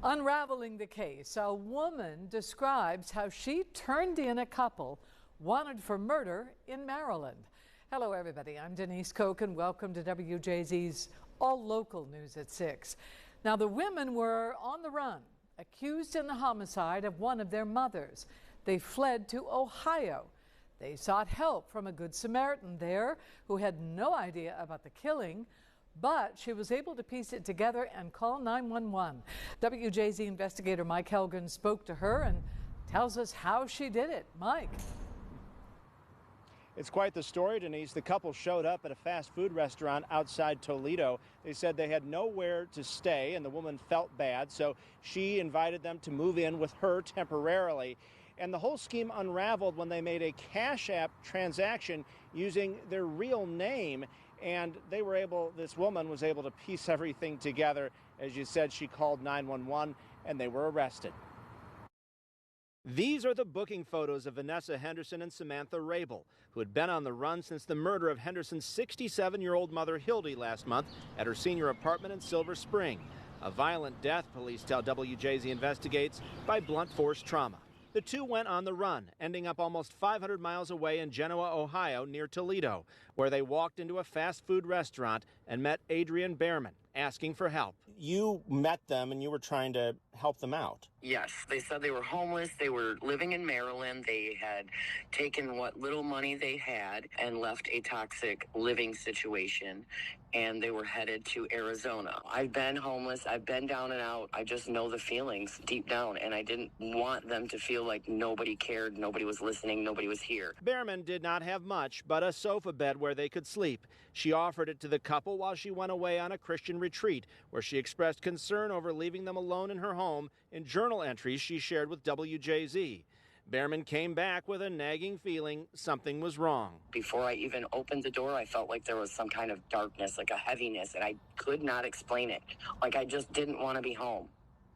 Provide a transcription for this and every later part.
Unraveling the case, a woman describes how she turned in a couple wanted for murder in Maryland. Hello, everybody. I'm Denise Koch, and welcome to WJZ's All Local News at 6. Now, the women were on the run, accused in the homicide of one of their mothers. They fled to Ohio. They sought help from a Good Samaritan there who had no idea about the killing, but she was able to piece it together and call 911. WJZ investigator Mike Helgen spoke to her and tells us how she did it. Mike. It's quite the story, Denise. The couple showed up at a fast food restaurant outside Toledo. They said they had nowhere to stay and the woman felt bad, so she invited them to move in with her temporarily. And the whole scheme unraveled when they made a Cash App transaction using their real name. And this woman was able to piece everything together. As you said, she called 911 and they were arrested. These are the booking photos of Vanessa Henderson and Samantha Rabel, who had been on the run since the murder of Henderson's 67-year-old mother, Hildy, last month at her senior apartment in Silver Spring. A violent death, police tell WJZ investigates, by blunt force trauma. The two went on the run, ending up almost 500 miles away in Genoa, Ohio, near Toledo, where they walked into a fast food restaurant and met Adrian Behrman, asking for help. You met them and you were trying to help them out. Yes, they said they were homeless. They were living in Maryland. They had taken what little money they had and left a toxic living situation, and they were headed to Arizona. I've been homeless. I've been down and out. I just know the feelings deep down, and I didn't want them to feel like nobody cared, nobody was listening, nobody was here. Behrman did not have much but a sofa bed where they could sleep. She offered it to the couple while she went away on a Christian retreat, where she expressed concern over leaving them alone in her home in journal entries she shared with WJZ. Behrman came back with a nagging feeling something was wrong. Before I even opened the door, I felt like there was some kind of darkness, like a heaviness, and I could not explain it. Like I just didn't want to be home.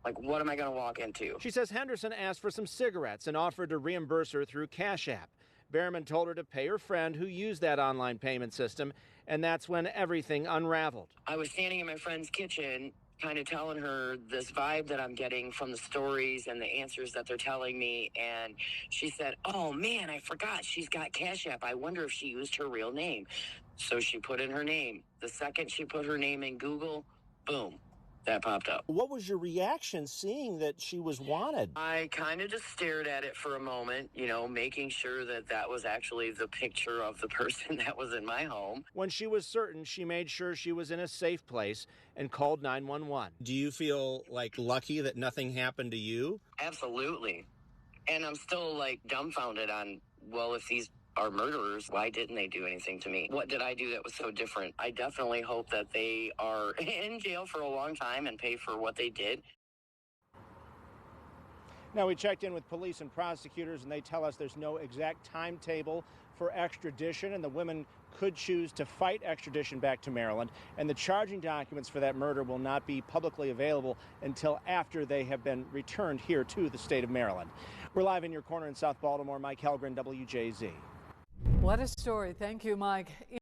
Like, what am I going to walk into? She says Henderson asked for some cigarettes and offered to reimburse her through Cash App. Behrman told her to pay her friend who used that online payment system, and that's when everything unraveled. I was standing in my friend's kitchen, kind of telling her this vibe that I'm getting from the stories and the answers that they're telling me, and she said, "Oh man, I forgot she's got Cash App. I wonder if she used her real name." So she put in her name. The second she put her name in Google, boom, that popped up. What was your reaction seeing that she was wanted? I kind of just stared at it for a moment, making sure that that was actually the picture of the person that was in my home. When she was certain, she made sure she was in a safe place and called 911. Do you feel like lucky that nothing happened to you? Absolutely. And I'm still dumbfounded on, well, if these are murderers, why didn't they do anything to me? What did I do that was so different? I definitely hope that they are in jail for a long time and pay for what they did. Now, we checked in with police and prosecutors, and they tell us there's no exact timetable for extradition, and the women could choose to fight extradition back to Maryland, and the charging documents for that murder will not be publicly available until after they have been returned here to the state of Maryland. We're live in your corner in South Baltimore. Mike Helgen, WJZ. What a story. Thank you, Mike.